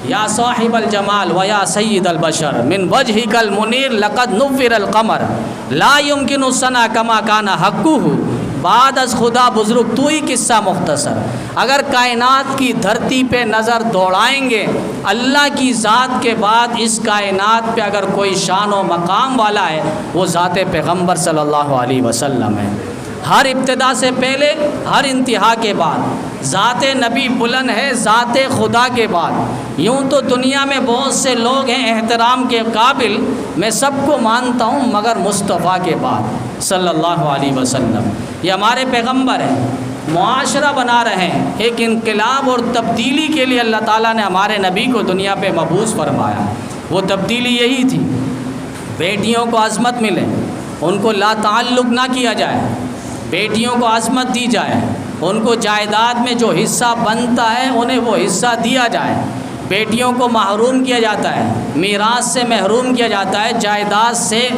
یا صاحب الجمال و یا سید البشر من وجهک المنیر لقد نور القمر لا يمکن الثنا کما کان حقہ، بعد از خدا بزرگ تو ہی قصہ مختصر۔ اگر کائنات کی دھرتی پہ نظر دوڑائیں گے، اللہ کی ذات کے بعد اس کائنات پہ اگر کوئی شان و مقام والا ہے وہ ذات پیغمبر صلی اللہ علیہ وسلم ہے۔ ہر ابتدا سے پہلے، ہر انتہا کے بعد ذات نبی بلند ہے ذات خدا کے بعد۔ یوں تو دنیا میں بہت سے لوگ ہیں احترام کے قابل، میں سب کو مانتا ہوں مگر مصطفیٰ کے بعد صلی اللہ علیہ وسلم۔ یہ ہمارے پیغمبر ہیں، معاشرہ بنا رہے ہیں، ایک انقلاب اور تبدیلی کے لیے اللہ تعالیٰ نے ہمارے نبی کو دنیا پہ مبعوث فرمایا۔ وہ تبدیلی یہی تھی، بیٹیوں کو عظمت ملے، ان کو لا تعلق نہ کیا جائے، بیٹیوں کو عظمت دی جائے، ان کو جائیداد میں جو حصہ بنتا ہے انہیں وہ حصہ دیا جائے۔ بیٹیوں کو محروم کیا جاتا ہے، میراث سے محروم کیا جاتا ہے، جائیداد سے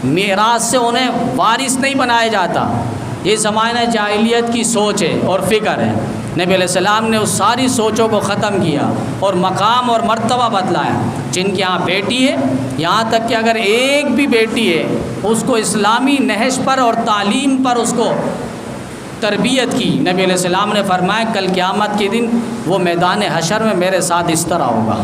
میراث سے انہیں وارث نہیں بنایا جاتا۔ یہ زمانہ جاہلیت کی سوچ ہے اور فکر ہے۔ نبی علیہ السلام نے اس ساری سوچوں کو ختم کیا اور مقام اور مرتبہ بدلایا۔ جن کے یہاں بیٹی ہے، یہاں تک کہ اگر ایک بھی بیٹی ہے اس کو اسلامی نہج پر اور تعلیم پر اس کو تربیت کی۔ نبی علیہ السلام نے فرمایا کل قیامت کے دن وہ میدان حشر میں میرے ساتھ اس طرح ہوگا،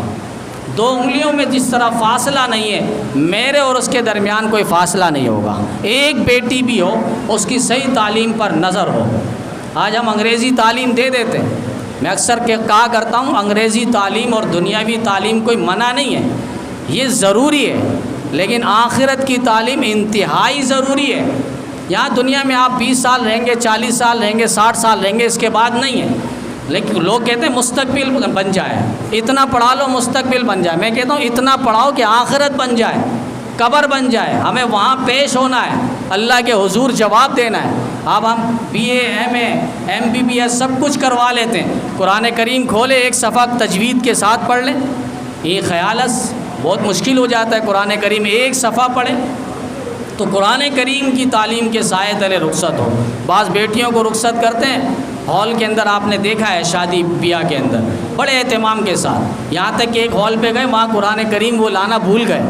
2 انگلیوں میں جس طرح فاصلہ نہیں ہے میرے اور اس کے درمیان کوئی فاصلہ نہیں ہوگا۔ ایک بیٹی بھی ہو اس کی صحیح تعلیم پر نظر ہو۔ آج ہم انگریزی تعلیم دے دیتے ہیں، میں اکثر کہا کرتا ہوں انگریزی تعلیم اور دنیاوی تعلیم کوئی منع نہیں ہے، یہ ضروری ہے، لیکن آخرت کی تعلیم انتہائی ضروری ہے۔ یہاں دنیا میں آپ 20 سال رہیں گے، 40 سال رہیں گے، 60 سال رہیں گے، اس کے بعد نہیں ہے۔ لیکن لوگ کہتے ہیں مستقبل بن جائے، اتنا پڑھا لو مستقبل بن جائے۔ میں کہتا ہوں اتنا پڑھاؤ کہ آخرت بن جائے، قبر بن جائے، ہمیں وہاں پیش ہونا ہے، اللہ کے حضور جواب دینا ہے۔ اب ہم BA MA MBBS سب کچھ کروا لیتے ہیں، قرآن کریم کھولے ایک صفحہ تجوید کے ساتھ پڑھ لیں، یہ خیالس بہت مشکل ہو جاتا ہے قرآن کریم ایک صفحہ پڑھے تو قرآن کریم کی تعلیم کے سائے تلے رخصت ہو۔ بعض بیٹیوں کو رخصت کرتے ہیں ہال کے اندر، آپ نے دیکھا ہے شادی بیاہ کے اندر بڑے اہتمام کے ساتھ، یہاں تک کہ ایک ہال پہ گئے وہاں قرآن کریم وہ لانا بھول گئے،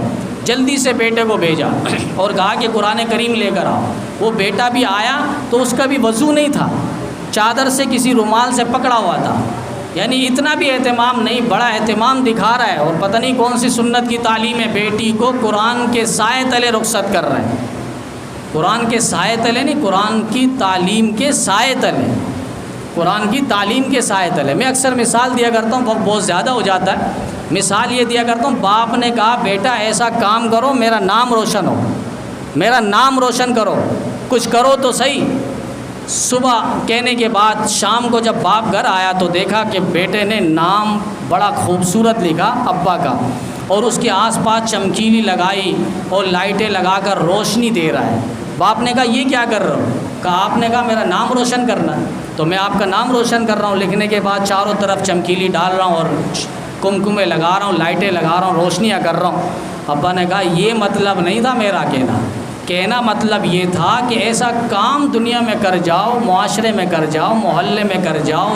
جلدی سے بیٹے کو بھیجا اور کہا کہ قرآن کریم لے کر آؤ۔ وہ بیٹا بھی آیا تو اس کا بھی وضو نہیں تھا، چادر سے کسی رومال سے پکڑا ہوا تھا، یعنی اتنا بھی اہتمام نہیں، بڑا اہتمام دکھا رہا ہے، اور پتہ نہیں کون سی سنت کی تعلیم ہے، بیٹی کو قرآن کے سائے تلے رخصت کر رہے ہیں۔ قرآن کے سائے تلے نہیں، قرآن کی تعلیم کے سائے تلے، قرآن کی تعلیم کے سائے تلے۔ میں اکثر مثال دیا کرتا ہوں، وقت بہت زیادہ ہو جاتا ہے، مثال یہ دیا کرتا ہوں، باپ نے کہا بیٹا ایسا کام کرو میرا نام روشن ہو، میرا نام روشن کرو، کچھ کرو تو صحیح۔ صبح کہنے کے بعد شام کو جب باپ گھر آیا تو دیکھا کہ بیٹے نے نام بڑا خوبصورت لکھا ابا کا، اور اس کے آس پاس چمکیلی لگائی اور لائٹیں لگا کر روشنی دے رہا ہے۔ باپ نے کہا یہ کیا کر رہے ہو؟ کہا آپ نے کہا میرا نام روشن کرنا ہے تو میں آپ کا نام روشن کر رہا ہوں، لکھنے کے بعد چاروں طرف چمکیلی ڈال رہا ہوں اور کمکمے لگا رہا ہوں، لائٹیں لگا رہا ہوں، روشنیاں کر رہا ہوں۔ ابا نے کہا یہ مطلب نہیں تھا میرا کہنا مطلب یہ تھا کہ ایسا کام دنیا میں کر جاؤ، معاشرے میں کر جاؤ، محلے میں کر جاؤ،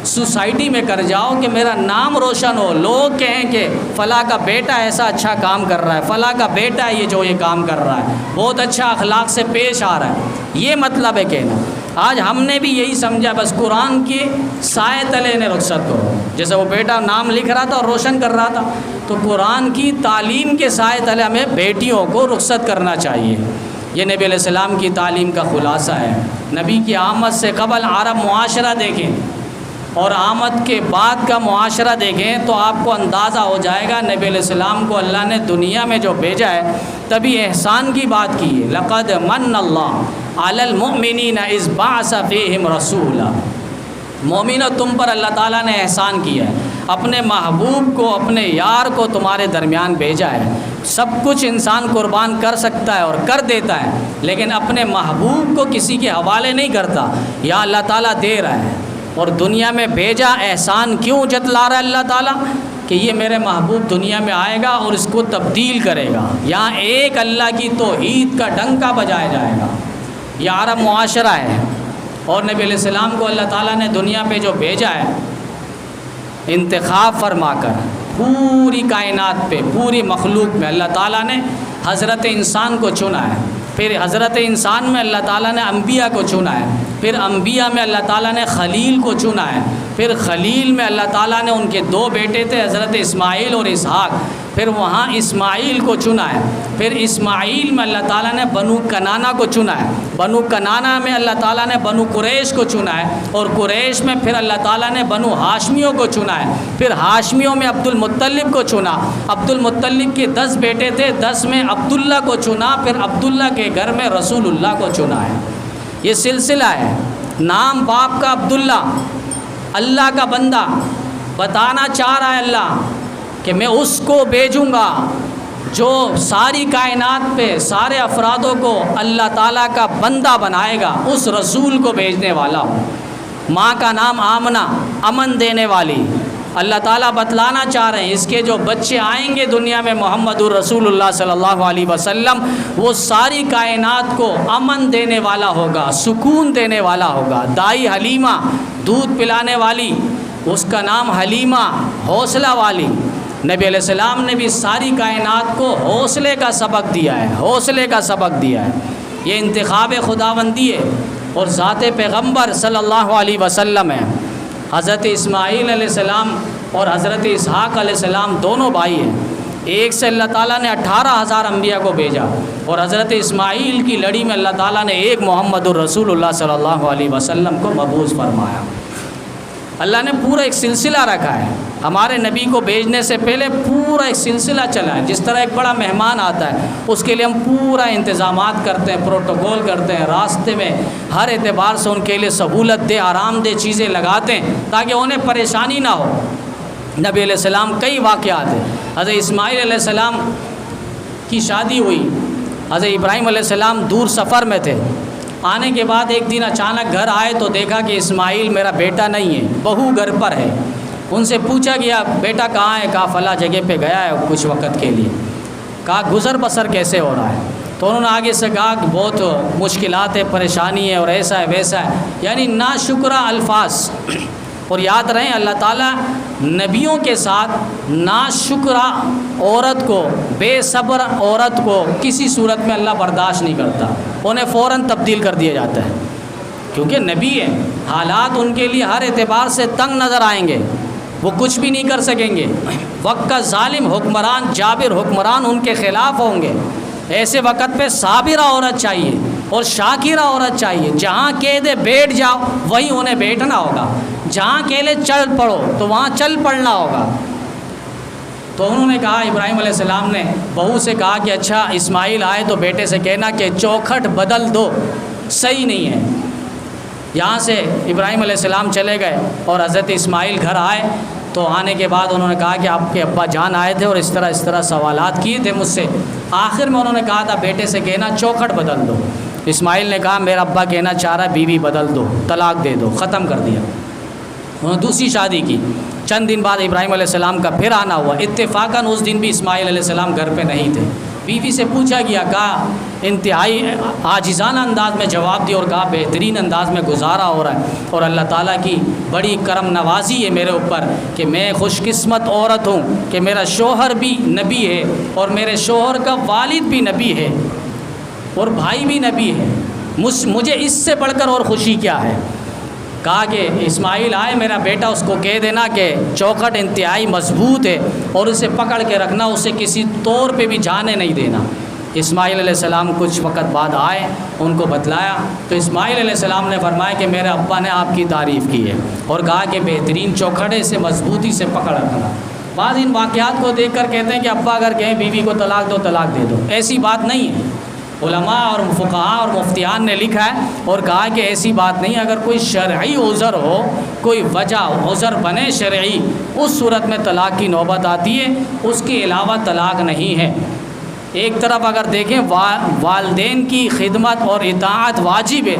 سوسائٹی میں کر جاؤ کہ میرا نام روشن ہو، لوگ کہیں کہ فلاں کا بیٹا ایسا اچھا کام کر رہا ہے، فلاں کا بیٹا یہ جو یہ کام کر رہا ہے بہت اچھا اخلاق سے پیش آ رہا ہے، یہ مطلب ہے کہنا۔ آج ہم نے بھی یہی سمجھا بس قرآن کے سائے تلے نے رخصت کرو، جیسے وہ بیٹا نام لکھ رہا تھا اور روشن کر رہا تھا، تو قرآن کی تعلیم کے سائے تلے ہمیں بیٹیوں کو رخصت کرنا چاہیے۔ یہ نبی علیہ السلام کی تعلیم کا خلاصہ ہے۔ نبی کی آمد سے قبل عرب معاشرہ دیکھیں اور آمد کے بعد کا معاشرہ دیکھیں تو آپ کو اندازہ ہو جائے گا نبی علیہ السلام کو اللہ نے دنیا میں جو بھیجا ہے تبھی احسان کی بات کی ہے۔ لقد من اللہ علی المؤمنین اذ بعث فیہم رسولا، مومنو تم پر اللہ تعالیٰ نے احسان کیا ہے، اپنے محبوب کو، اپنے یار کو تمہارے درمیان بھیجا ہے۔ سب کچھ انسان قربان کر سکتا ہے اور کر دیتا ہے، لیکن اپنے محبوب کو کسی کے حوالے نہیں کرتا، یا اللہ تعالیٰ دے رہا ہے۔ اور دنیا میں بھیجا، احسان کیوں جتلا رہا ہے اللہ تعالیٰ کہ یہ میرے محبوب دنیا میں آئے گا اور اس کو تبدیل کرے گا، یہاں ایک اللہ کی توحید کا ڈنکا بجایا جائے گا۔ یہ عرب معاشرہ ہے، اور نبی علیہ السلام کو اللہ تعالیٰ نے دنیا پہ جو بھیجا ہے انتخاب فرما کر، پوری کائنات پہ، پوری مخلوق میں اللہ تعالیٰ نے حضرت انسان کو چنا ہے، پھر حضرت انسان میں اللہ تعالیٰ نے انبیاء کو چنا ہے، پھر انبیاء میں اللہ تعالیٰ نے خلیل کو چنا ہے، پھر خلیل میں اللہ تعالیٰ نے ان کے دو بیٹے تھے حضرت اسماعیل اور اسحاق، پھر وہاں اسماعیل کو چنا ہے، پھر اسماعیل میں اللہ تعالیٰ نے بنو کنانا کو چنا ہے، بنو کنانا میں اللہ تعالیٰ نے بنو قریش کو چنا ہے، اور قریش میں پھر اللہ تعالیٰ نے بنو ہاشمیوں کو چنا ہے، پھر ہاشمیوں میں عبد المطلب کو چنا، عبد المطلب کے 10 بیٹے تھے، 10 میں عبداللہ کو چنا، پھر عبداللہ کے گھر میں رسول اللہ کو چنا ہے۔ یہ سلسلہ ہے، نام باپ کا عبداللہ، اللہ کا بندہ، بتانا چاہ رہا ہے اللہ کہ میں اس کو بھیجوں گا جو ساری کائنات پہ سارے افرادوں کو اللہ تعالیٰ کا بندہ بنائے گا، اس رسول کو بھیجنے والا ہوں۔ ماں کا نام آمنہ، امن دینے والی، اللہ تعالیٰ بتلانا چاہ رہے ہیں اس کے جو بچے آئیں گے دنیا میں محمد الرسول اللہ صلی اللہ علیہ وسلم، وہ ساری کائنات کو امن دینے والا ہوگا، سکون دینے والا ہوگا۔ دائی حلیمہ، دودھ پلانے والی، اس کا نام حلیمہ، حوصلہ والی۔ نبی علیہ السلام نے بھی ساری کائنات کو حوصلے کا سبق دیا ہے، حوصلے کا سبق دیا ہے۔ یہ انتخاب خداوندی ہے اور ذات پیغمبر صلی اللہ علیہ وسلم ہے۔ حضرت اسماعیل علیہ السلام اور حضرت اسحاق علیہ السلام دونوں بھائی ہیں، ایک سے اللہ تعالیٰ نے 18,000 انبیاء کو بھیجا، اور حضرت اسماعیل کی لڑی میں اللہ تعالیٰ نے ایک محمد الرسول اللہ صلی اللہ علیہ وسلم کو مبعوث فرمایا۔ اللہ نے پورا ایک سلسلہ رکھا ہے، ہمارے نبی کو بھیجنے سے پہلے پورا ایک سلسلہ چلا ہے۔ جس طرح ایک بڑا مہمان آتا ہے اس کے لیے ہم پورا انتظامات کرتے ہیں، پروٹوکول کرتے ہیں، راستے میں ہر اعتبار سے ان کے لیے سہولت دہ، آرام دہ چیزیں لگاتے ہیں تاکہ انہیں پریشانی نہ ہو۔ نبی علیہ السلام کئی واقعات ہیں، حضرت اسماعیل علیہ السلام کی شادی ہوئی، حضرت ابراہیم علیہ السلام دور سفر میں تھے، آنے کے بعد ایک دن اچانک گھر آئے تو دیکھا کہ اسماعیل میرا بیٹا نہیں ہے، بہو گھر پر ہے، ان سے پوچھا گیا بیٹا کہاں ہے؟ کہا فلاں جگہ پہ گیا ہے کچھ وقت کے لیے۔ کہا گزر بسر کیسے ہو رہا ہے؟ تو انہوں نے آگے سے کہا کہ بہت مشکلات ہے، پریشانی ہے اور ایسا ہے ویسا ہے، یعنی ناشکرہ الفاظ۔ اور یاد رہیں اللہ تعالیٰ نبیوں کے ساتھ ناشکرہ عورت کو، بے صبر عورت کو کسی صورت میں اللہ برداشت نہیں کرتا، انہیں فوراً تبدیل کر دیا جاتا ہے، کیونکہ نبی ہیں، حالات ان کے لیے ہر اعتبار سے تنگ نظر آئیں گے، وہ کچھ بھی نہیں کر سکیں گے۔ وقت کا ظالم حکمران، جابر حکمران ان کے خلاف ہوں گے، ایسے وقت پہ صابرہ عورت چاہیے اور شاکرہ عورت چاہیے۔ جہاں کہہ دے بیٹھ جاؤ وہیں انہیں بیٹھنا ہوگا، جہاں کہہ لے چل پڑو تو وہاں چل پڑنا ہوگا۔ تو انہوں نے کہا، ابراہیم علیہ السلام نے بہو سے کہا کہ اچھا اسماعیل آئے تو بیٹے سے کہنا کہ چوکھٹ بدل دو، صحیح نہیں ہے۔ یہاں سے ابراہیم علیہ السلام چلے گئے اور حضرت اسماعیل گھر آئے تو آنے کے بعد انہوں نے کہا کہ آپ کے ابا جان آئے تھے اور اس طرح سوالات کیے تھے مجھ سے۔ آخر میں انہوں نے کہا تھا بیٹے سے کہنا چوکھٹ بدل دو۔ اسماعیل نے کہا میرا ابا کہنا چاہ رہا ہے بیوی بدل دو، طلاق دے دو، ختم کر دیا۔ انہوں نے دوسری شادی کی۔ چند دن بعد ابراہیم علیہ السلام کا پھر آنا ہوا، اتفاقاً اس دن بھی اسماعیل علیہ السلام گھر پہ نہیں تھے۔ بیوی سے پوچھا گیا، کہا انتہائی عاجزانہ انداز میں جواب دیا اور کہا بہترین انداز میں گزارا ہو رہا ہے، اور اللہ تعالیٰ کی بڑی کرم نوازی ہے میرے اوپر کہ میں خوش قسمت عورت ہوں کہ میرا شوہر بھی نبی ہے اور میرے شوہر کا والد بھی نبی ہے اور بھائی بھی نبی ہے، مجھے اس سے بڑھ کر اور خوشی کیا ہے۔ کہا کہ اسماعیل آئے میرا بیٹا، اس کو کہہ دینا کہ چوکھٹ انتہائی مضبوط ہے اور اسے پکڑ کے رکھنا، اسے کسی طور پہ بھی جانے نہیں دینا۔ اسماعیل علیہ السلام کچھ وقت بعد آئے، ان کو بتلایا تو اسماعیل علیہ السلام نے فرمایا کہ میرے ابا نے آپ کی تعریف کی ہے اور کہا کہ بہترین چوکھٹے سے مضبوطی سے پکڑ رکھنا۔ بعض ان واقعات کو دیکھ کر کہتے ہیں کہ ابا اگر کہیں بیوی کو طلاق دو طلاق دے دو، ایسی بات نہیں ہے۔ علماء اور فقہاء اور مفتیان نے لکھا ہے اور کہا کہ ایسی بات نہیں، اگر کوئی شرعی عذر ہو، کوئی وجہ عذر بنے شرعی، اس صورت میں طلاق کی نوبت آتی ہے، اس کے علاوہ طلاق نہیں ہے۔ ایک طرف اگر دیکھیں والدین کی خدمت اور اطاعت واجب ہے،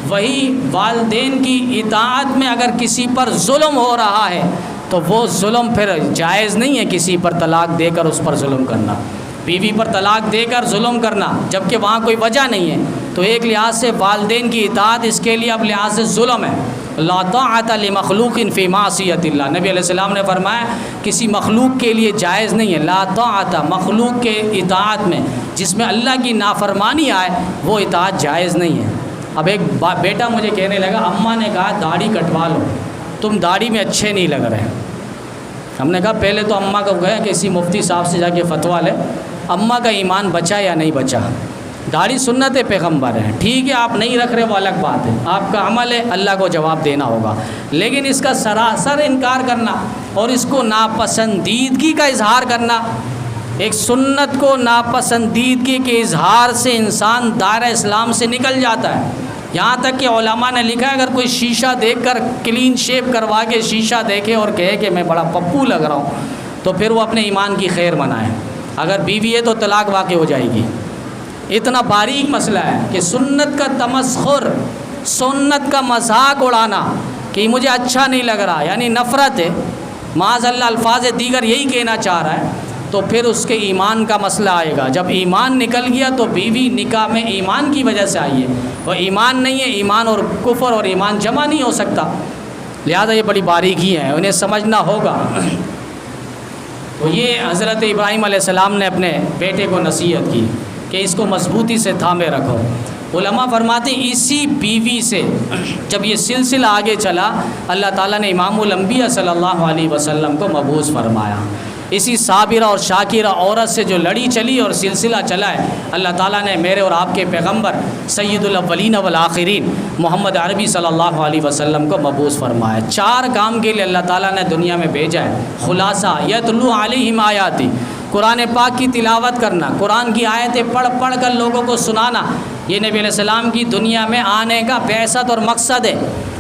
وہی والدین کی اطاعت میں اگر کسی پر ظلم ہو رہا ہے تو وہ ظلم پھر جائز نہیں ہے، کسی پر طلاق دے کر اس پر ظلم کرنا، بیوی پر طلاق دے کر ظلم کرنا جبکہ وہاں کوئی وجہ نہیں ہے، تو ایک لحاظ سے والدین کی اطاعت اس کے لیے اب لحاظ سے ظلم ہے۔ لا طاعۃ لمخلوق فی معصیۃ اللہ، نبی علیہ السلام نے فرمایا کسی مخلوق کے لیے جائز نہیں ہے، لا طاعۃ، مخلوق کے اطاعت میں جس میں اللہ کی نافرمانی آئے وہ اطاعت جائز نہیں ہے۔ اب ایک بیٹا مجھے کہنے لگا اماں نے کہا داڑھی کٹوا لو، تم داڑھی میں اچھے نہیں لگ رہے۔ ہم نے کہا پہلے تو اماں کو گئے کسی مفتی صاحب سے جا کے فتویٰ لے، اماں کا ایمان بچا یا نہیں بچا۔ داڑھی سنت پیغمبر ہے، ٹھیک ہے آپ نہیں رکھ رہے وہ الگ بات ہے، آپ کا عمل ہے، اللہ کو جواب دینا ہوگا، لیکن اس کا سراسر انکار کرنا اور اس کو ناپسندیدگی کا اظہار کرنا، ایک سنت کو ناپسندیدگی کے اظہار سے انسان دائرہ اسلام سے نکل جاتا ہے۔ یہاں تک کہ علماء نے لکھا ہے اگر کوئی شیشہ دیکھ کر کلین شیپ کروا کے شیشہ دیکھے اور کہے کہ میں بڑا پپو لگ رہا ہوں تو پھر وہ اپنے ایمان کی خیر منائے، اگر بیوی ہے تو طلاق واقع ہو جائے گی۔ اتنا باریک مسئلہ ہے کہ سنت کا تمسخر، سنت کا مذاق اڑانا کہ مجھے اچھا نہیں لگ رہا، یعنی نفرت ہے، معاذ اللہ الفاظ دیگر یہی کہنا چاہ رہا ہے، تو پھر اس کے ایمان کا مسئلہ آئے گا۔ جب ایمان نکل گیا تو بیوی نکاح میں ایمان کی وجہ سے آئی ہے، وہ ایمان نہیں ہے، ایمان اور کفر اور ایمان جمع نہیں ہو سکتا، لہذا یہ بڑی باریکی ہے، انہیں سمجھنا ہوگا۔ تو یہ حضرت ابراہیم علیہ السلام نے اپنے بیٹے کو نصیحت کی کہ اس کو مضبوطی سے تھامے رکھو۔ علماء فرماتے ہیں اسی بیوی سے جب یہ سلسلہ آگے چلا، اللہ تعالیٰ نے امام الانبیاء صلی اللہ علیہ وسلم کو مبعوث فرمایا۔ اسی صابرہ اور شاکرہ عورت سے جو لڑی چلی اور سلسلہ چلا ہے، اللہ تعالیٰ نے میرے اور آپ کے پیغمبر سید الاولین والآخرین محمد عربی صلی اللہ علیہ وسلم کو مبعوث فرمایا۔ 4 کام کے لیے اللہ تعالیٰ نے دنیا میں بھیجا ہے۔ خلاصہ یتلو علیہم آیاتی، قرآن پاک کی تلاوت کرنا، قرآن کی آیتیں پڑھ پڑھ کر لوگوں کو سنانا، یہ نبی علیہ السلام کی دنیا میں آنے کا بعثت اور مقصد ہے۔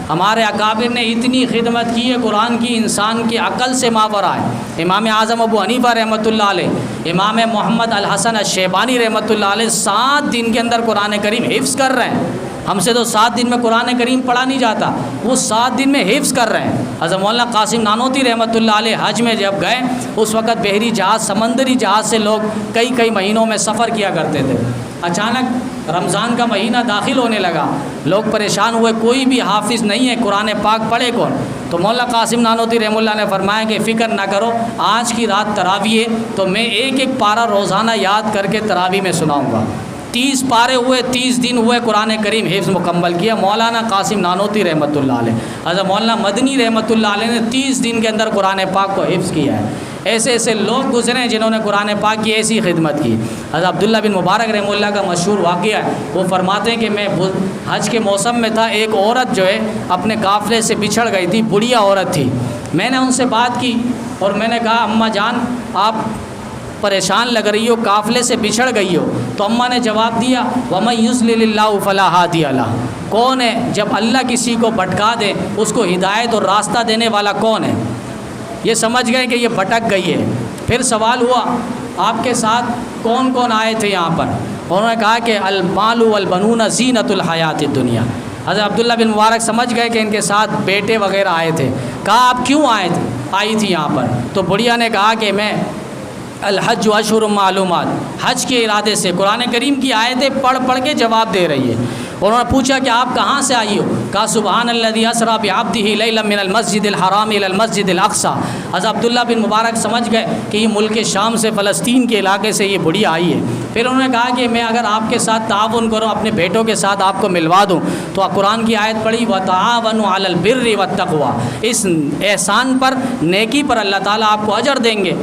ہمارے اکابر نے اتنی خدمت کی ہے قرآن کی، انسان کی عقل سے ماورا ہے۔ امام اعظم ابو حنیفہ رحمۃ اللہ علیہ، امام محمد الحسن الشیبانی رحمۃ اللہ علیہ 7 دن کے اندر قرآن کریم حفظ کر رہے ہیں۔ ہم سے تو 7 دن میں قرآن کریم پڑھا نہیں جاتا، وہ 7 دن میں حفظ کر رہے ہیں۔ حضرت مولانا قاسم نانوتوی رحمۃ اللہ علیہ حج میں جب گئے، اس وقت بحری جہاز، سمندری جہاز سے لوگ کئی مہینوں میں سفر کیا کرتے تھے۔ اچانک رمضان کا مہینہ داخل ہونے لگا، لوگ پریشان ہوئے، کوئی بھی حافظ نہیں ہے، قرآن پاک پڑھے کون؟ تو مولانا قاسم نانوتوی رحمۃ اللہ نے فرمایا کہ فکر نہ کرو، آج کی رات تراویح ہے تو میں ایک پارہ روزانہ یاد کر کے تراویح میں سناؤں گا۔ 30 پارے ہوئے، 30 دن ہوئے، قرآن کریم حفظ مکمل کیا مولانا قاسم نانوتوی رحمۃ اللہ علیہ۔ حضرت مولانا مدنی رحمۃ اللہ علیہ نے 30 دن کے اندر قرآن پاک کو حفظ کیا ہے۔ ایسے لوگ گزرے ہیں جنہوں نے قرآن پاک کی ایسی خدمت کی۔ حضرت عبداللہ بن مبارک رحمہ اللہ کا مشہور واقعہ ہے، وہ فرماتے ہیں کہ میں حج کے موسم میں تھا، ایک عورت جو ہے اپنے قافلے سے بچھڑ گئی تھی، بڑھیا عورت تھی۔ میں نے ان سے بات کی اور میں نے کہا اماں جان آپ پریشان لگ رہی ہو، قافلے سے بچھڑ گئی ہو۔ تو اماں نے جواب دیا وَمَن يُضْلِلِ اللَّهُ فَلَا هَادِيَ لَهُ، کون ہے جب اللہ کسی کو بھٹکا دے اس کو ہدایت اور راستہ دینے والا کون ہے؟ یہ سمجھ گئے کہ یہ بھٹک گئی ہے۔ پھر سوال ہوا آپ کے ساتھ کون کون آئے تھے یہاں پر؟ انہوں نے کہا کہ المال والبنون زینت الحیات الدنیا۔ حضرت عبداللہ بن مبارک سمجھ گئے کہ ان کے ساتھ بیٹے وغیرہ آئے تھے۔ کہا آپ کیوں آئی تھی یہاں پر؟ تو بڑھیا نے کہا کہ میں الحج اشہر معلومات، حج کے ارادے سے قرآن کریم کی آیتیں پڑھ کے جواب دے رہی ہے۔ انہوں نے پوچھا کہ آپ کہاں سے آئی ہو؟ کہا سبحان الذی اسری بعبدہ لیلا من المسجد الحرام الی المسجد الاقصی۔ حضرت عبداللہ بن مبارک سمجھ گئے کہ یہ ملک شام سے، فلسطین کے علاقے سے یہ بڑھیا آئی ہے۔ پھر انہوں نے کہا کہ میں اگر آپ کے ساتھ تعاون کروں، اپنے بیٹوں کے ساتھ آپ کو ملوا دوں، تو قرآن کی آیت پڑھی وَتَعَاوَنُوا عَلَى الْبِرِّ وَالتَّقْوَى، اس احسان پر، نیکی پر اللہ تعالیٰ آپ کو اجر دیں گے۔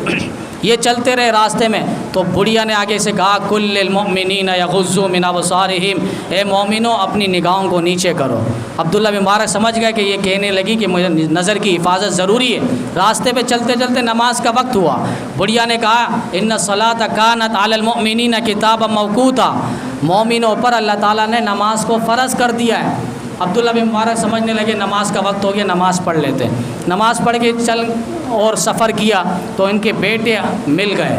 یہ چلتے رہے راستے میں، تو بڑھیا نے آگے سے کہا کل المؤمنین یغضوا من ابصارہم، اے مومنو اپنی نگاہوں کو نیچے کرو۔ عبداللہ بن مبارک سمجھ گئے کہ یہ کہنے لگی کہ مجھے نظر کی حفاظت ضروری ہے۔ راستے پہ چلتے چلتے نماز کا وقت ہوا، بڑھیا نے کہا ان الصلاۃ کانت علی المؤمنین کتابا موقوتا، مومنوں پر اللہ تعالیٰ نے نماز کو فرض کر دیا ہے۔ عبداللہ بن مبارک سمجھنے لگے نماز کا وقت ہو گیا، نماز پڑھ لیتے ہیں۔ نماز پڑھ کے چل اور سفر کیا تو ان کے بیٹے مل گئے۔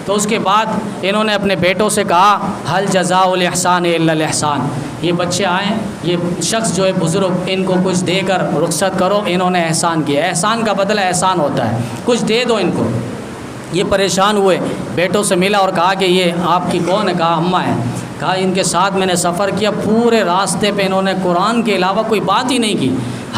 تو اس کے بعد انہوں نے اپنے بیٹوں سے کہا حل جزاء الاحسان الا الاحسان، یہ بچے آئیں، یہ شخص جو ہے بزرگ، ان کو کچھ دے کر رخصت کرو، انہوں نے احسان کیا، احسان کا بدلہ احسان ہوتا ہے، کچھ دے دو ان کو۔ یہ پریشان ہوئے، بیٹوں سے ملا اور کہا کہ یہ آپ کی کون ہے؟ کہا اماں ہے۔ کہا ان کے ساتھ میں نے سفر کیا، پورے راستے پہ انہوں نے قرآن کے علاوہ کوئی بات ہی نہیں کی،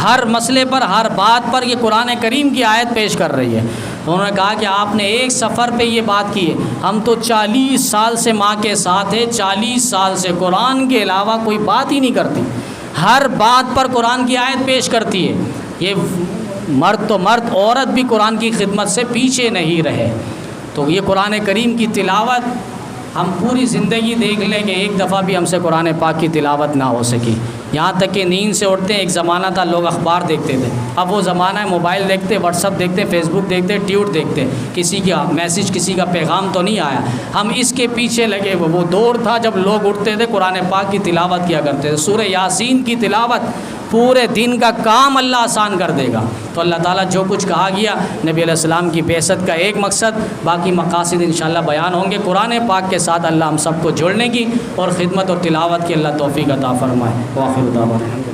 ہر مسئلے پر، ہر بات پر یہ قرآن کریم کی آیت پیش کر رہی ہے۔ تو انہوں نے کہا کہ آپ نے ایک سفر پہ یہ بات کی ہے، ہم تو 40 سال سے ماں کے ساتھ ہے، 40 سال سے قرآن کے علاوہ کوئی بات ہی نہیں کرتی، ہر بات پر قرآن کی آیت پیش کرتی ہے۔ یہ مرد تو مرد، عورت بھی قرآن کی خدمت سے پیچھے نہیں رہے۔ تو یہ قرآن کریم کی تلاوت ہم پوری زندگی دیکھ لیں کہ ایک دفعہ بھی ہم سے قرآن پاک کی تلاوت نہ ہو سکی، یہاں تک کہ نیند سے اٹھتے ہیں، ایک زمانہ تھا لوگ اخبار دیکھتے تھے، اب وہ زمانہ ہے موبائل دیکھتے، واٹس ایپ دیکھتے، فیس بک دیکھتے، ٹویٹ دیکھتے، کسی کا میسج، کسی کا پیغام تو نہیں آیا، ہم اس کے پیچھے لگے۔ وہ دور تھا جب لوگ اٹھتے تھے قرآن پاک کی تلاوت کیا کرتے تھے، سورہ یاسین کی تلاوت، پورے دن کا کام اللہ آسان کر دے گا۔ تو اللہ تعالیٰ جو کچھ کہا گیا نبی علیہ السلام کی بعثت کا ایک مقصد، باقی مقاصد انشاءاللہ بیان ہوں گے۔ قرآن پاک کے ساتھ اللہ ہم سب کو جوڑنے کی اور خدمت اور تلاوت کی اللہ توفیق عطا فرمائے۔ وآخر دعوانا